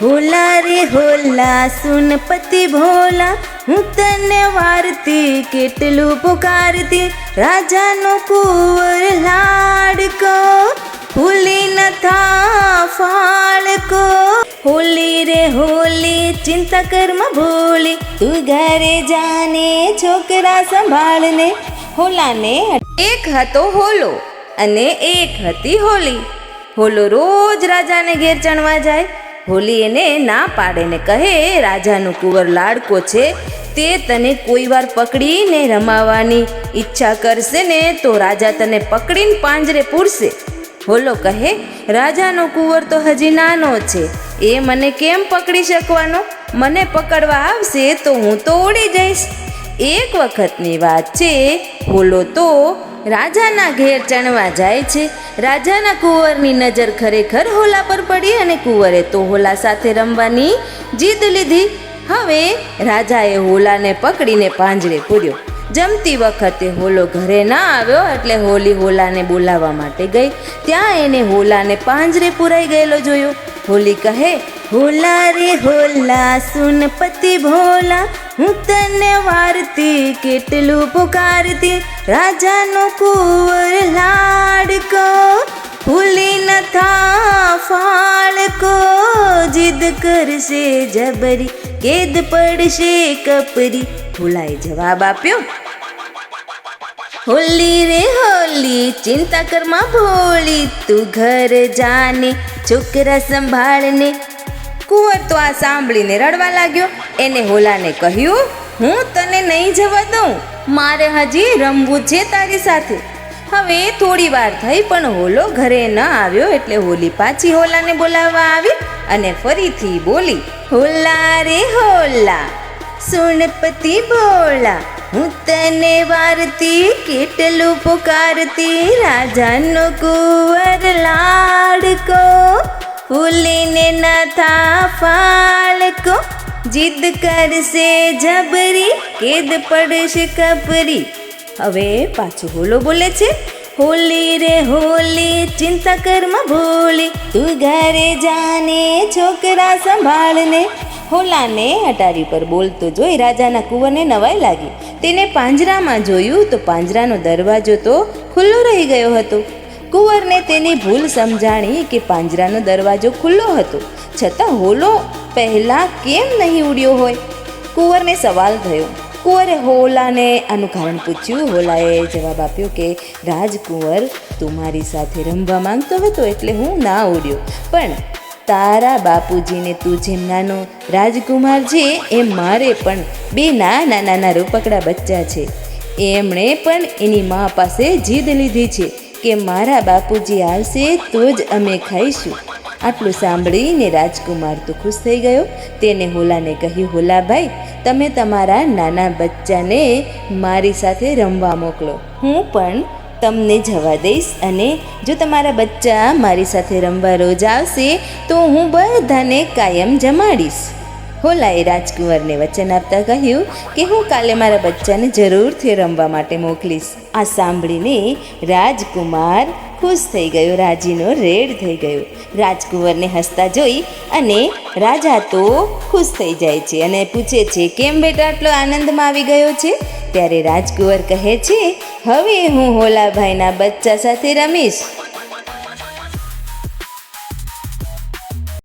होला रे होला સુન પતિ ભોલા, હું તને વારતી કેટલું પુકારતી, રાજાનો કુંવર લાડકો, ભૂલી ન થા ફાળકો. હોલી રે હોલી ચિંતા કરમાં ભૂલી, તું ઘરે જાને છોકરા સંભાળને. હોલાને એક હતો હોલો અને એક હતી હોલી. હોલો રોજ રાજાને ઘેર ચણવા જાય. હોલી એને ના પાડે ને કહે, રાજાનું કુંવર લાડકો છે, તે તને કોઈ વાર પકડીને રમાવાની ઈચ્છા કરશે ને તો રાજા તને પકડીને પાંજરે પૂરશે. હોલો કહે, રાજાનો કુંવર તો હજી નાનો છે, એ મને કેમ પકડી શકવાનો? મને પકડવા આવશે તો હું તો ઉડી જઈશ. એક વખતની વાત છે, હોલો તો રાજાના ઘેર ચણવા જાય છે. રાજાના કુંવરની નજર ખરેખર હોલા પર પડી અને કુંવરે તો હોલા સાથે રમવાની જીદ લીધી. હવે રાજાએ હોલાને પકડીને પાંજરે પૂર્યો. જમતી વખતે હોલો ઘરે ના આવ્યો એટલે હોલી હોલાને બોલાવવા માટે ગઈ. ત્યાં એને હોલાને પાંજરે પુરાઈ ગયેલો જોયો. હોલી કહે, होला रे होला સુન પતિ ભોલા, હું તને વારતી કેટલું પુકારતી, રાજાનો કુંવર લાડકો, ભૂલી ન થા ફાળકો. જીદ કરશે જબરી, કેદ પડશે કપરી. હોલાએ જવાબ આપ્યો, હોલી રે હોલી ચિંતા કરમાં ભોલી, તું ઘર જાને છોકરા સંભાળને. કુંવર તો આ સાંભળીને રડવા લાગ્યો. એને હોલાને કહ્યું, હું તને નહીં જવા દઉં, મારે હજી રમવું છે તારી સાથે. હવે થોડી વાર થઈ પણ હોલો ઘરે ન આવ્યો એટલે હોલી પાછી હોલાને બોલાવવા આવી અને ફરીથી બોલી, होला રે होला સુન પતિ ભોલા, હું તને વારતી કેટલું પુકારતી, રાજાનો કુંવર લાડકો, ભૂલીને ન થા ફાળકો. જીદ કરશે જબરી, કેદ પડશે કપરી. હવે પાછું હોલો બોલે છે, હોલી રે હોલી ચિંતા કરમાં ભૂલી, તું ઘરે જાને છોકરા સંભાળને. હોલાને અટારી પર બોલતો જોઈ રાજાના કુંવરને નવાઈ લાગી. તેને પાંજરામાં જોયું તો પાંજરાનો દરવાજો તો ખુલ્લો રહી ગયો હતો. કુંવરને તેની ભૂલ સમજાણી કે પાંજરાનો દરવાજો ખુલ્લો હતો, છતાં હોલો પહેલાં કેમ નહીં ઉડ્યો હોય? કુંવરને સવાલ થયો. કુંવરે હોલાને આનું કારણ પૂછ્યું. હોલાએ જવાબ આપ્યો કે રાજકુંવર, તું મારી સાથે રમવા માંગતો હતો એટલે હું ના ઉડ્યો, પણ તારા બાપુજીને તું જેમ નાનો રાજકુમાર છે એમ મારે પણ બે નાના નાના રૂપકડા બચ્ચા છે. એમણે પણ એની મા પાસે જીદ લીધી છે કે મારા બાપુજી આવશે તો જ અમે ખાઈશું. આટલું સાંભળીને રાજકુમાર તો ખુશ થઈ ગયો. તેને હોલાને કહ્યું, હોલાભાઈ, તમે તમારા નાના બચ્ચાને મારી સાથે રમવા મોકલો, હું પણ તમને જવા દઈશ, અને જો તમારા બચ્ચા મારી સાથે રમવા રોજ આવશે તો હું બધાને કાયમ જમાડીશ. હોલાએ રાજકુંવરને વચન આપતા કહ્યું કે હું કાલે મારા બચ્ચાને જરૂરથી રમવા માટે મોકલીશ. આ સાંભળીને રાજકુમાર ખુશ થઈ ગયો, રાજીનો રેડ થઈ ગયો. રાજકુંવરને હસતા જોઈ અને રાજા તો ખુશ થઈ જાય છે અને પૂછે છે, કેમ બેટા આટલો આનંદમાં આવી ગયો છે? ત્યારે રાજકુંવર કહે છે, હવે હું હોલાભાઈના બચ્ચા સાથે રમીશ.